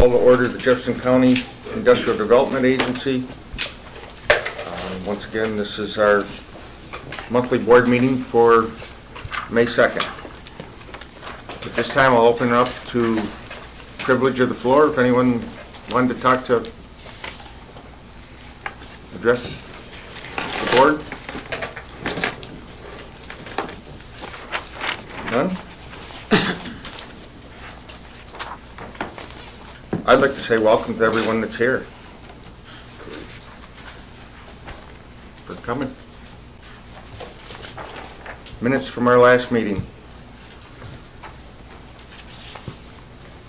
Call to order the Jefferson County Industrial Development Agency. Once again, this is our monthly board meeting for May 2nd. At this time, I'll open it up to privilege of the floor. If anyone wanted to talk to, address the board. None? I'd like to say welcome to everyone that's here for coming. Minutes from our last meeting.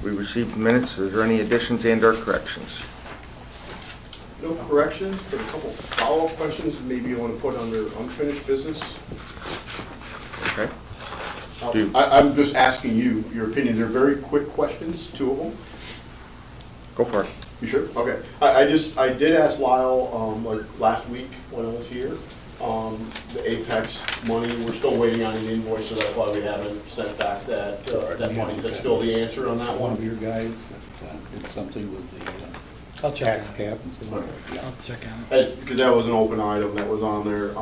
We received minutes. Is there any additions and or corrections? No corrections, but a couple follow-up questions maybe you want to put under unfinished business. Okay. I'm just asking you your opinion. They're very quick questions, two of them. Go for it. You sure? Okay. I did ask Lyle, like last week when I was here, the Apex money, we're still waiting on an invoice, so that's why we haven't sent back that money. Is that still the answer on that One one? of your guys did something with the tax cap and so on. I'll check on it. Because that was an open item that was on there.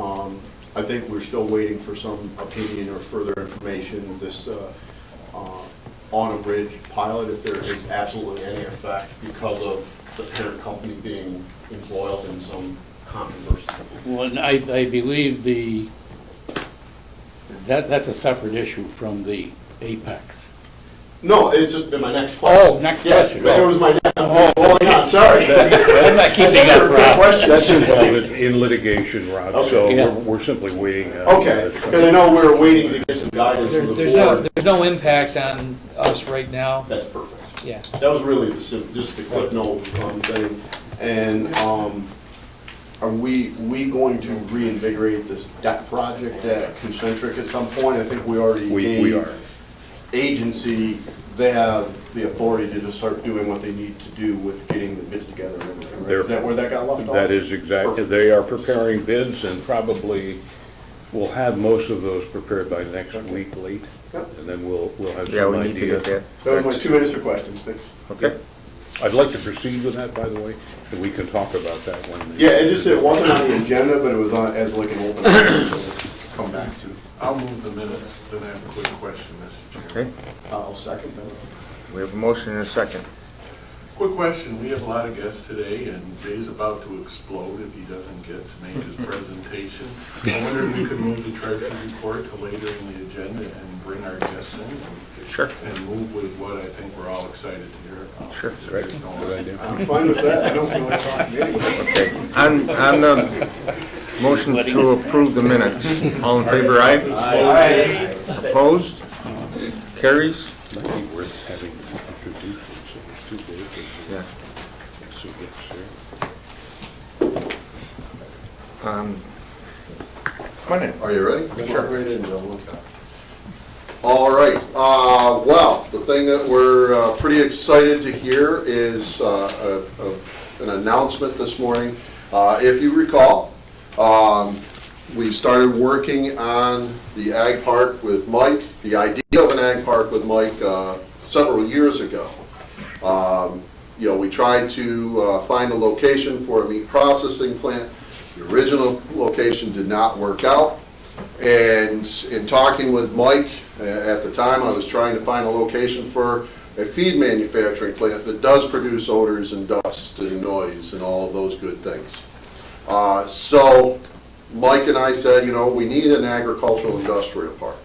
I think we're still waiting for some opinion or further information. This Autumn Ridge pilot, if there is absolutely any effect because of the parent company being embroiled in some controversy. Well, and I believe that's a separate issue from the Apex. No, it's my next question. Oh, next question. It was my next. Oh, sorry. I'm not keeping up, Rob. That's involved in litigation, Rob, so Yeah. we're simply waiting. Okay, because I know we're waiting to get some guidance from the board. There's no impact on us right now. That's perfect. Yeah. That was really just the quick note thing. And are we going to reinvigorate this deck project at Concentric at some point? I think we already We gave are. agency, they have the authority to just start doing what they need to do with getting the bids together and everything, right? Is that where that got left off? That is exactly, they are preparing bids and probably will have most of those prepared by next week late. Yep. And then we'll have Yeah, some we need to idea. get that. That was my 2 minutes for questions, thanks. Okay. I'd like to proceed with that, by the way, and we can talk about that when. Yeah, it wasn't on the agenda, but it was on as like an open item to come back to. I'll move the minutes, then I have a quick question, Mr. Chairman. Okay. I'll second that. We have a motion and a second. Quick question, we have a lot of guests today, and Jay's about to explode if he doesn't get to make his presentation. I wonder if we could move the treasurer's report to later in the agenda and bring our guests in. Sure. And move with what I think we're all excited to hear about. Sure. If there's no Good idea. I'm fine with that, I don't feel like talking anyway. Okay. On the motion to approve the minutes, all in favor, aye? Aye. Opposed? Carries? Might be worth having introduced them, so it's too big. Yeah. So it's, Come on in. Are you ready? Sure. Right in, Joe. All right, well, the thing that we're pretty excited to hear is an announcement this morning. If you recall, we started working on the Ag Park with Mike, the idea of an Ag Park with Mike several years ago. You know, we tried to find a location for a meat processing plant. The original location did not work out. And in talking with Mike, at the time I was trying to find a location for a feed manufacturing plant that does produce odors and dust and noise and all of those good things. So Mike and I said, you know, we need an agricultural industrial park.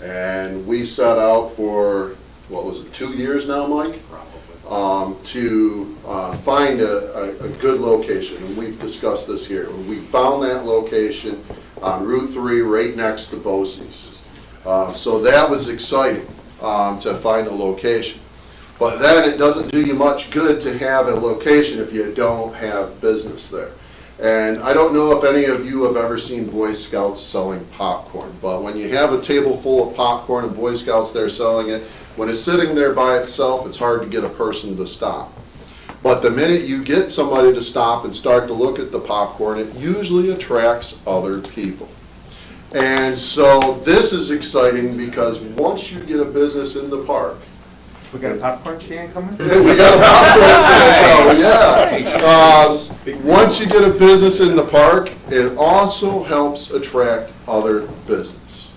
And we set out for, what was it, 2 years now, Mike? To find a good location, and we've discussed this here. We found that location on Route 3 right next to Bosse's. So that was exciting to find a location. But then it doesn't do you much good to have a location if you don't have business there. And I don't know if any of you have ever seen Boy Scouts selling popcorn, but when you have a table full of popcorn and Boy Scouts there selling it, when it's sitting there by itself, it's hard to get a person to stop. But the minute you get somebody to stop and start to look at the popcorn, it usually attracts other people. And so this is exciting because once you get a business in the park, We got a popcorn stand coming? We got a popcorn stand coming, yeah. Once you get a business in the park, it also helps attract other business.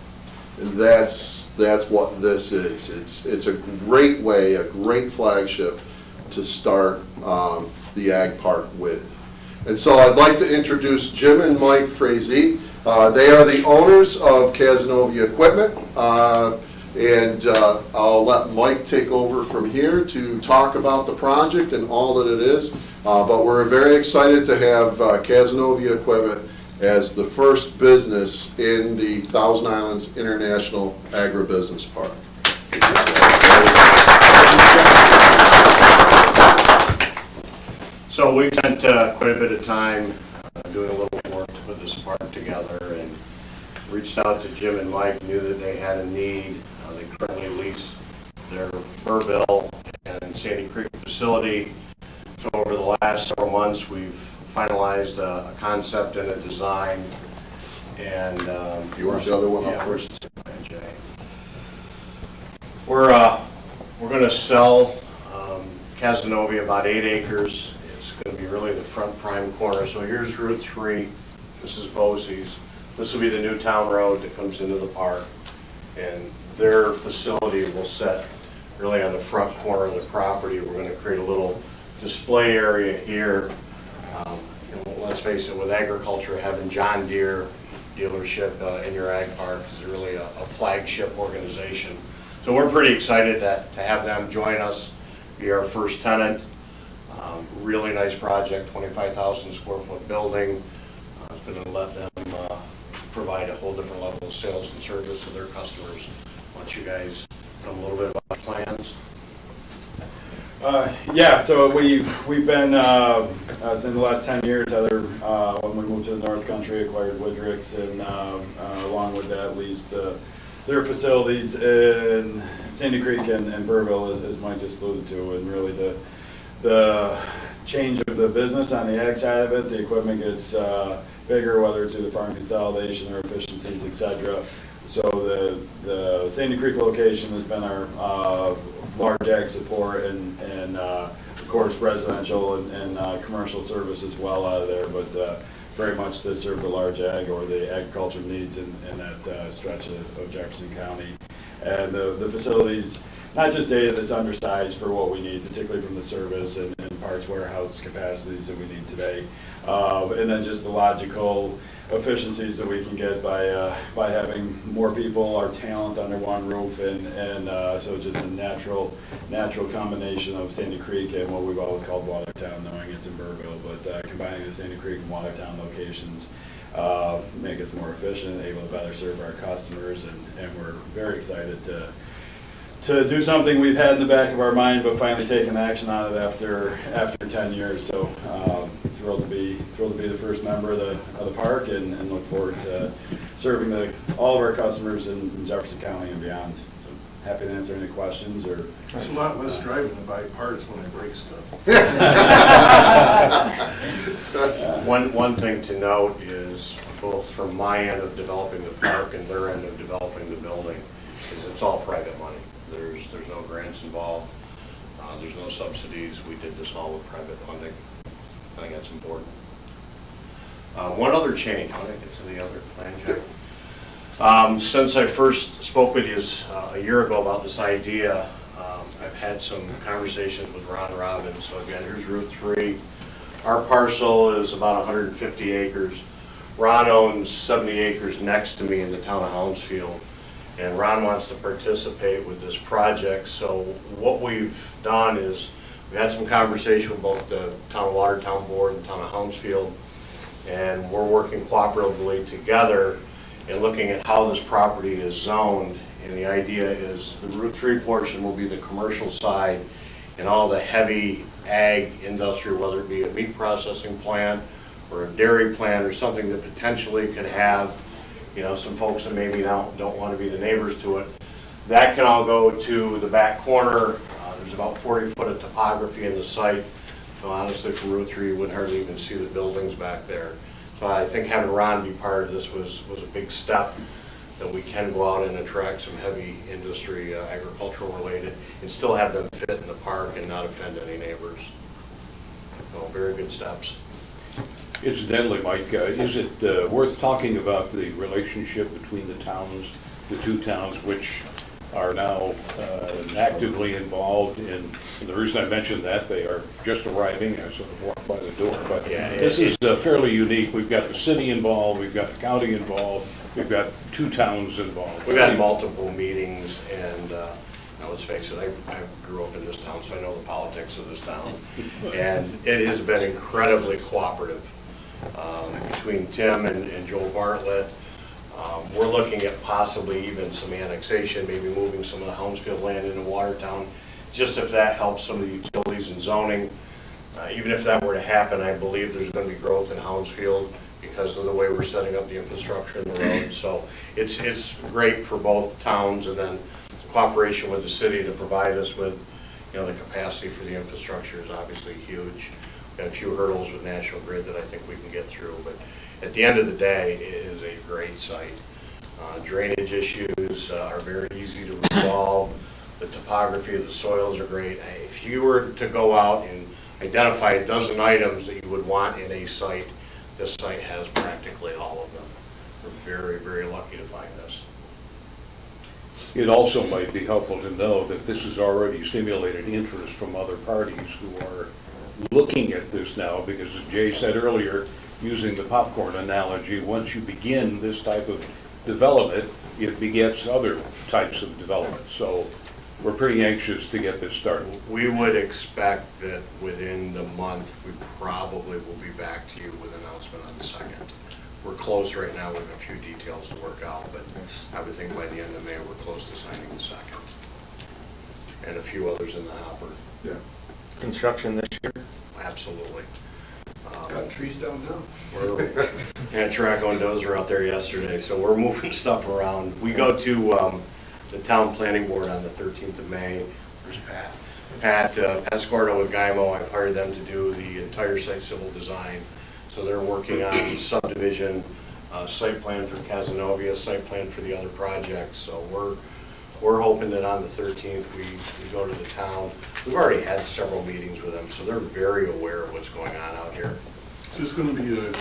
And that's what this is. It's a great way, a great flagship to start the Ag Park with. And so I'd like to introduce Jim and Mike Frazee. They are the owners of Casanova Equipment. And I'll let Mike take over from here to talk about the project and all that it is. But we're very excited to have Casanova Equipment as the first business in the Thousand Islands International Agribusiness Park. So we spent quite a bit of time doing a little work to put this park together, and reached out to Jim and Mike, knew that they had a need. They currently lease their Burville and Sandy Creek facility. So over the last several months, we've finalized a concept and a design. And You want the other one up yeah, first? We're going to sell Casanova about 8 acres. It's going to be really the front prime corner. So here's Route 3. This is Bosey's. This will be the new town road that comes into the park. And their facility will set really on the front corner of the property. We're going to create a little display area here. And let's face it, with agriculture, having John Deere dealership in your ag park is really a flagship organization. So we're pretty excited to have them join us, be our first tenant. Really nice project, 25,000 square foot building. It's going to let them provide a whole different level of sales and service to their customers. Once you guys tell them a little bit about plans. Yeah, so we've been, in the last 10 years, Heather, when we moved to the North Country, acquired Woodricks, and along with that, leased their facilities in Sandy Creek and Burville, as Mike just alluded to, and really the change of the business on the ag side of it, the equipment gets bigger, whether it's through the farm consolidation or efficiencies, et cetera. So the Sandy Creek location has been our large ag support and of course residential and commercial service as well out of there, but very much to serve the large ag or the agriculture needs in that stretch of Jefferson County. And the facilities, not just data that's undersized for what we need, particularly from the service and parts warehouse capacities that we need today, and then just the logical efficiencies that we can get by having more people, our talent under one roof, and so just a natural combination of Sandy Creek and what we've always called Watertown, knowing it's in Burville, but combining the Sandy Creek and Watertown locations make us more efficient, able to better serve our customers, and we're very excited to do something we've had in the back of our mind, but finally taking action on it after 10 years. So thrilled to be the first member of the park, and look forward to serving all of our customers in Jefferson County and beyond. So happy to answer any questions or. It's a lot less driving to buy parts when I break stuff. One thing to note is, both from my end of developing the park and their end of developing the building, is it's all private money. There's no grants involved. There's no subsidies. We did this all with private funding. I think that's important. One other change, I want to get to the other plan, Jack. Since I first spoke with you a year ago about this idea, I've had some conversations with Ron Robbins. So again, here's Route 3. Our parcel is about 150 acres. Ron owns 70 acres next to me in the town of Hounsfield. And Ron wants to participate with this project. So what we've done is we had some conversation with both the Town of Watertown Board and the Town of Hounsfield, and we're working cooperatively together and looking at how this property is zoned. And the idea is the Route 3 portion will be the commercial side, and all the heavy ag industry, whether it be a meat processing plant or a dairy plant or something that potentially could have, some folks that maybe don't want to be the neighbors to it, that can all go to the back corner. There's about 40 foot of topography in the site. So honestly, from Route 3, you wouldn't hardly even see the buildings back there. So I think having Ron be part of this was a big step that we can go out and attract some heavy industry, agricultural related, and still have them fit in the park and not offend any neighbors. So very good steps. Incidentally, Mike, is it worth talking about the relationship between the towns, the two towns, which are now actively involved in, and the reason I mention that, they are just arriving, I sort of walked by the door, but Yeah, this is fairly unique. We've got the city involved, we've got the county involved, we've got two towns involved. We've had multiple meetings, and now let's face it, I grew up in this town, so I know the politics of this town. And it has been incredibly cooperative between Tim and Joel Bartlett. We're looking at possibly even some annexation, maybe moving some of the Hounsfield land into Watertown, just if that helps some of the utilities and zoning. Even if that were to happen, I believe there's going to be growth in Hounsfield because of the way we're setting up the infrastructure and the roads. So it's great for both towns, and then cooperation with the city to provide us with, you know, the capacity for the infrastructure is obviously huge. Got a few hurdles with National Grid that I think we can get through, but at the end of the day, it is a great site. Drainage issues are very easy to resolve. The topography of the soils are great. If you were to go out and identify a dozen items that you would want in a site, this site has practically all of them. We're very, very lucky to find this. It also might be helpful to know that this has already stimulated interest from other parties who are looking at this now, because as Jay said earlier, using the popcorn analogy, once you begin this type of development, it begets other types of development. So we're pretty anxious to get this started. We would expect that within the month, we probably will be back to you with an announcement on the 2nd. We're close right now with a few details to work out, but I would think by the end of May, we're close to signing the 2nd. And a few others in the hopper. Yeah. Construction this year? Absolutely. Cut trees down now. Had track on dozer out there yesterday, so we're moving stuff around. We go to the town planning board on the 13th of May. Where's Pat? Pat Scordo with Gymo. I've hired them to do the entire site civil design. So they're working on subdivision, site plan for Casanova, site plan for the other projects. So we're hoping that on the 13th we go to the town. We've already had several meetings with them, so they're very aware of what's going on out here. Is this going to be a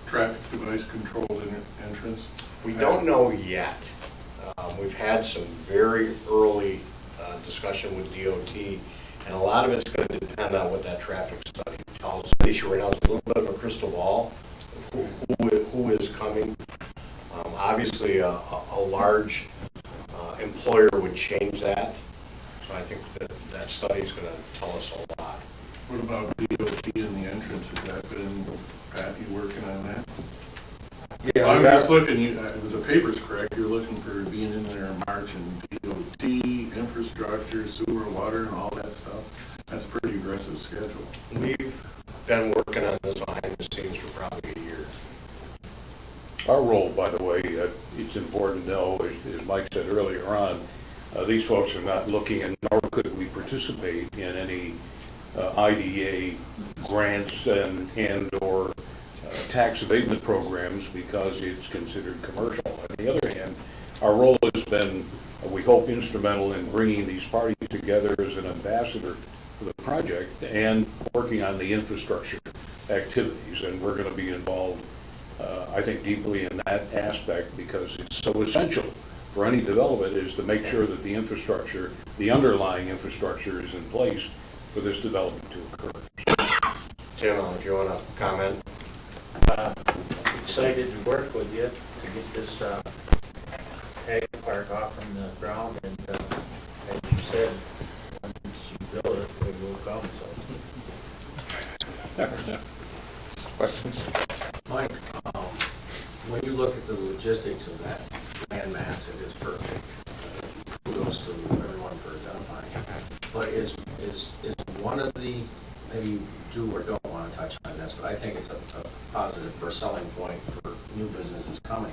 traffic device controlled entrance? We don't know yet. We've had some very early discussion with DOT, and a lot of it's going to depend on what that traffic study tells us. The issue right now is a little bit of a crystal ball of who is coming. Obviously, a large employer would change that, so I think that study is going to tell us a lot. What about DOT in the entrance? Has that been, Pat, you working on that? Yeah, I'm just looking, if the paper's correct, you're looking for being in there in March, and DOT, infrastructure, sewer, water, and all that stuff. That's a pretty aggressive schedule. We've been working on this behind the scenes for probably a year. Our role, by the way, it's important to know, as Mike said earlier on, these folks are not looking, and nor could we participate in any IDA grants and/or tax abatement programs because it's considered commercial. On the other hand, our role has been, we hope, instrumental in bringing these parties together as an ambassador for the project and working on the infrastructure activities. And we're going to be involved, I think, deeply in that aspect because it's so essential for any development is to make sure that the infrastructure, the underlying infrastructure is in place for this development to occur. Tim, if you want to comment. Excited to work with you to get this ag park off from the ground, and as you said, once you build it, it will come, so. Questions? Mike, when you look at the logistics of that land mass, it is perfect. Kudos to everyone for identifying it. But is one of the, maybe you do or don't want to touch on this, but I think it's a positive for a selling point for new businesses coming.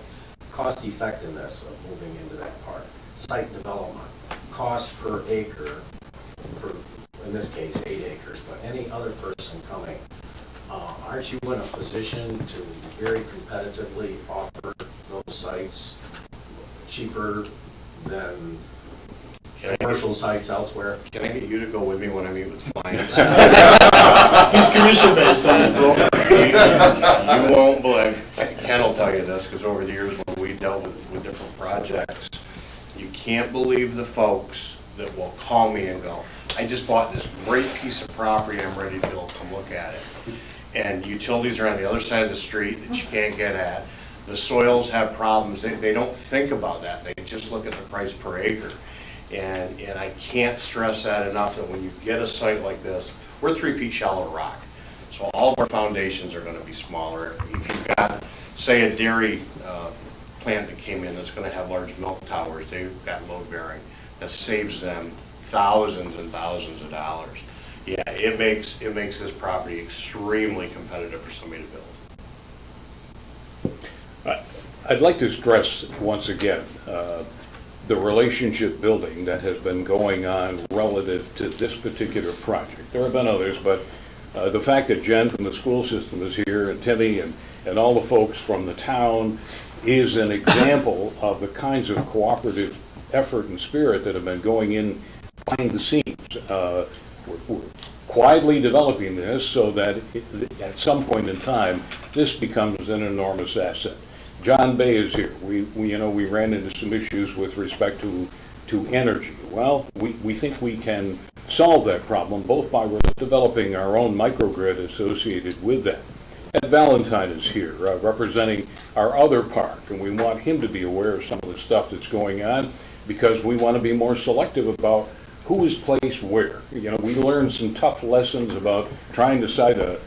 Cost effectiveness of moving into that park. Site development. Cost per acre, for, in this case, 8 acres, but any other person coming, aren't you in a position to very competitively offer those sites cheaper than Can I, commercial sites elsewhere? can I get you to go with me when I meet with clients? He's commission-based, You won't believe, Ken will tell you this, because over the years when we dealt with different projects, you can't believe the folks that will call me and go, I just bought this great piece of property, I'm ready to go, come look at it. And utilities are on the other side of the street that you can't get at. The soils have problems, they don't think about that, they just look at the price per acre. And I can't stress that enough, that when you get a site like this, we're 3 feet shallow rock. So all of our foundations are gonna be smaller. If you've got, say, a dairy plant that came in that's gonna have large milk towers, they've got load bearing, that saves them thousands and thousands of dollars. Yeah, it makes this property extremely competitive for somebody to build. I'd like to stress once again, the relationship building that has been going on relative to this particular project. There have been others, but the fact that Jen from the school system is here, and Timmy and all the folks from the town, is an example of the kinds of cooperative effort and spirit that have been going in behind the scenes. We're quietly developing this so that at some point in time, this becomes an enormous asset. John Bay is here. We ran into some issues with respect to energy. Well, we think we can solve that problem both by developing our own microgrid associated with that. Ed Valentine is here representing our other park, and we want him to be aware of some of the stuff that's going on because we want to be more selective about who is placed where. We learned some tough lessons about trying to site a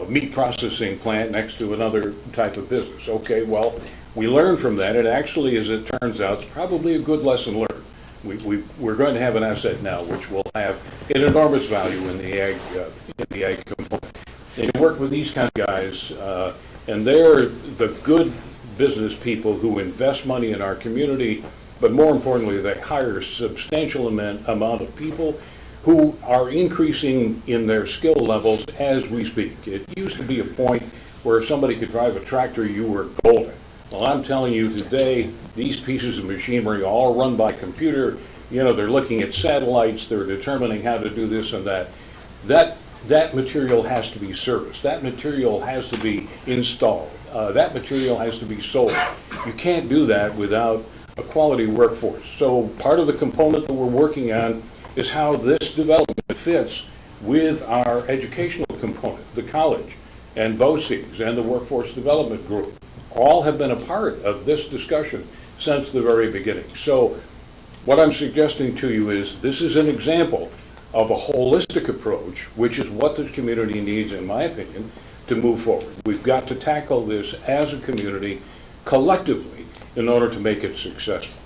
meat processing plant next to another type of business. Okay, well, we learned from that, and actually, as it turns out, it's probably a good lesson learned. We're going to have an asset now which will have an enormous value in the ag component. And you work with these kind of guys, and they're the good business people who invest money in our community, but more importantly, they hire a substantial amount of people who are increasing in their skill levels as we speak. It used to be a point where if somebody could drive a tractor, you were golden. Well, I'm telling you today, these pieces of machinery all run by computer. They're looking at satellites, they're determining how to do this and that. That material has to be serviced. That material has to be installed. That material has to be sold. You can't do that without a quality workforce. So part of the component that we're working on is how this development fits with our educational component, the college and BOCES and the workforce development group. All have been a part of this discussion since the very beginning. So what I'm suggesting to you is this is an example of a holistic approach, which is what the community needs, in my opinion, to move forward. We've got to tackle this as a community collectively in order to make it successful.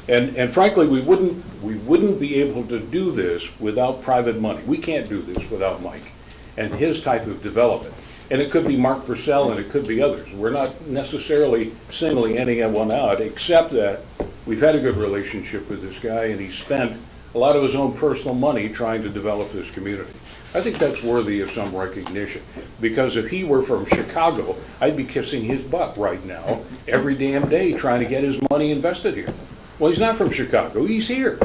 And frankly, we wouldn't be able to do this without private money. We can't do this without Mike and his type of development. And it could be Mark Purcell and it could be others. We're not necessarily singling anyone out, except that we've had a good relationship with this guy and he spent a lot of his own personal money trying to develop this community. I think that's worthy of some recognition, because if he were from Chicago, I'd be kissing his butt right now every damn day trying to get his money invested here. Well, he's not from Chicago, he's here.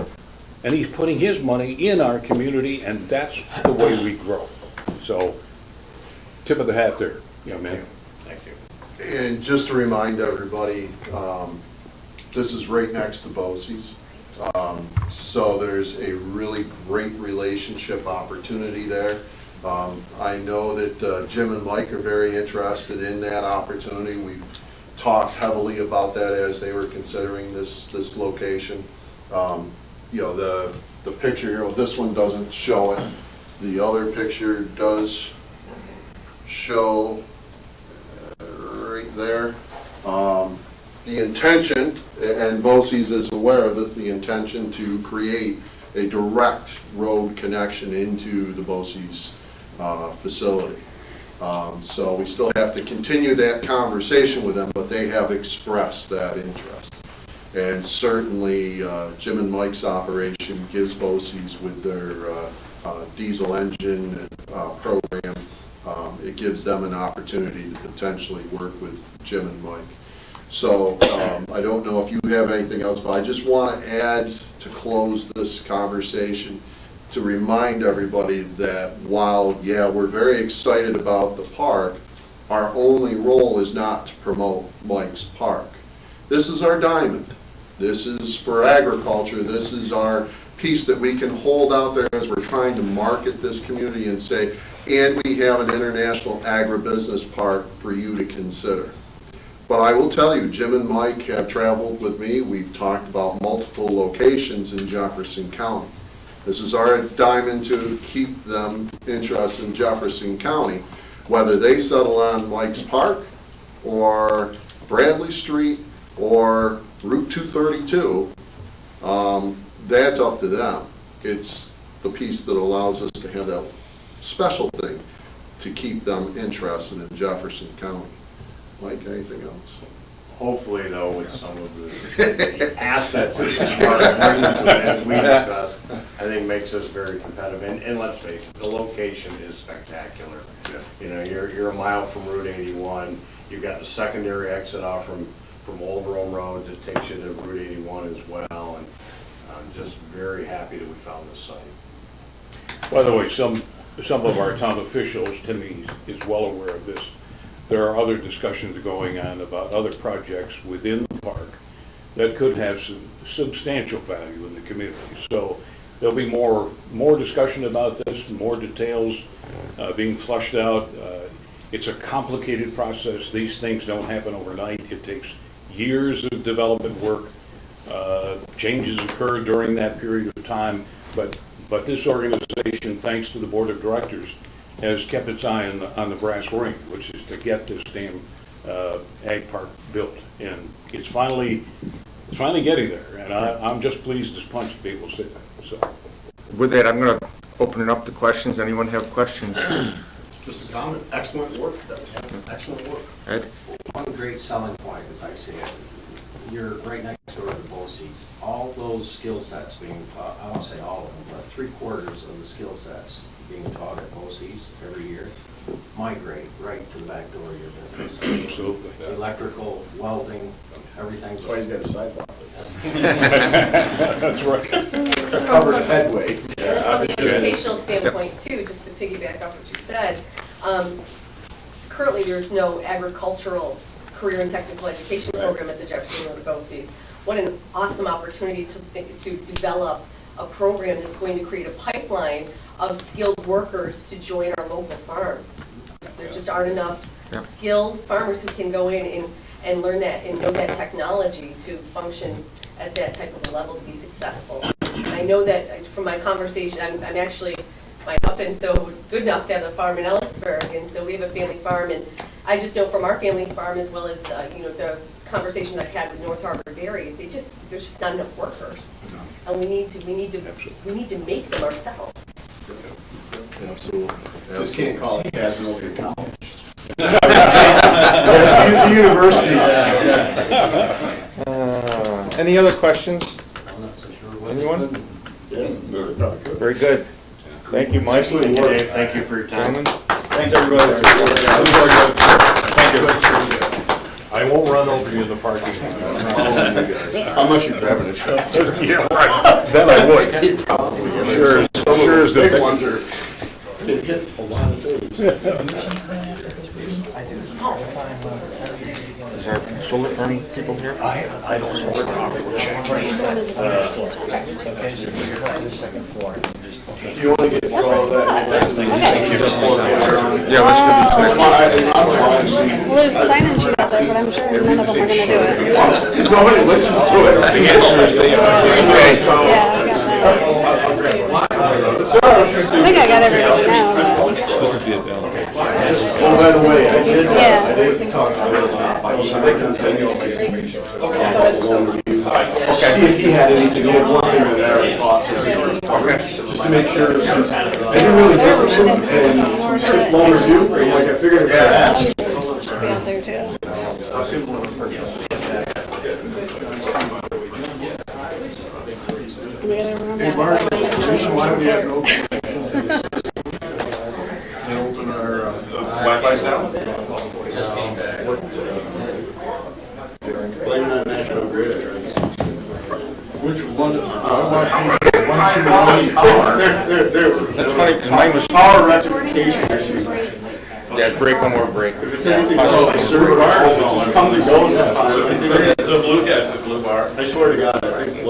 And he's putting his money in our community, and that's the way we grow. So, tip of the hat there, young man. Thank you. And just to remind everybody, this is right next to BOCES. So there's a really great relationship opportunity there. I know that Jim and Mike are very interested in that opportunity. We've talked heavily about that as they were considering this location. The picture here, this one doesn't show it. The other picture does show right there. The intention, and BOCES is aware of this, the intention to create a direct road connection into the BOCES facility. So we still have to continue that conversation with them, but they have expressed that interest. And certainly Jim and Mike's operation gives BOCES with their diesel engine program, it gives them an opportunity to potentially work with Jim and Mike. So I don't know if you have anything else, but I just want to add to close this conversation to remind everybody that while, yeah, we're very excited about the park, our only role is not to promote Mike's Park. This is our diamond. This is for agriculture. This is our piece that we can hold out there as we're trying to market this community and say, and we have an international agribusiness park for you to consider. But I will tell you, Jim and Mike have traveled with me. We've talked about multiple locations in Jefferson County. This is our diamond to keep them interested in Jefferson County. Whether they settle on Mike's Park or Bradley Street or Route 232, that's up to them. It's the piece that allows us to have that special thing to keep them interested in Jefferson County. Mike, anything else? Hopefully, though, with some of the assets that this park brings to it, as we discussed, I think makes us very competitive. And let's face it, the location is spectacular. You know, you're a mile from Route 81. You've got the secondary exit off from Old Rome Road that takes you to Route 81 as well. And I'm just very happy that we found this site. By the way, some of our town officials, Timmy is well aware of this. There are other discussions going on about other projects within the park that could have some substantial value in the community. So there'll be more discussion about this, more details being flushed out. It's a complicated process. These things don't happen overnight. It takes years of development work. Changes occur during that period of time, but this organization, thanks to the board of directors, has kept its eye on the brass ring, which is to get this damn ag park built. And it's finally getting there, and I'm just pleased as punch to be able to say that. So, With that, I'm going to open it up to questions. Anyone have questions? Just a comment, excellent work, excellent work. Ed? One great selling point, as I see it, you're right next door to the BOCES. All those skill sets being taught, I won't say all of them, but 3/4 of the skill sets being taught at BOCES every year migrate right to the back door of your business. absolutely. Electrical, welding, everything. That's why he's got a sidewalk. That's right. Covered headway. And then from the educational standpoint too, just to piggyback off what you said, currently there's no agricultural career and technical education program at the Jefferson BOCES. What an awesome opportunity to develop a program that's going to create a pipeline of skilled workers to join our local farms. There just aren't enough skilled farmers who can go in and learn that and know that technology to function at that type of a level to be successful. I know that from my conversation, I'm actually, my husband's so good enough to have a farm in Ellisburg, and so we have a family farm, and I just know from our family farm as well as the conversation I've had with North Harbor Dairy, there's just not enough workers, and we need to make them ourselves. Absolutely. Just can't call it Casanova College. It's a university. Any other questions? I'm not so sure what. Anyone? Yeah. Very good. Thank you, Mike. Excellent work. Thank you for your time. Gentlemen? Thanks, everybody. Thank you. I won't run over you in the parking lot. Unless you're driving a truck. Yeah, right. Then I would. Probably. Sure as the Big ones are, get hit a lot of things. Is our solar farm people here? I don't know what topic we're If you only get through all that. Yeah, let's do these next. Well, there's a sign-in sheet out there, but I'm sure none of them are gonna do it. Nobody listens to it. The answer is they are. Yeah, I got that. I think I got everybody now. Oh, by the way, I did Yeah. talk to Liz about see if he had anything, he had one thing in there, just to make sure, since I didn't really hear from him, and skip loan review, I'm like, I figured I'd ask. Should be out there too. We gotta remember. Hey, Mark, reason why we have no and open our Wi-Fi's down? Just came back. That's funny, 'cause mine was Power rectification issue. Yeah, break, one more break. If it's anything like server, it just comes and goes sometimes. The blue bar. I swear to God, I think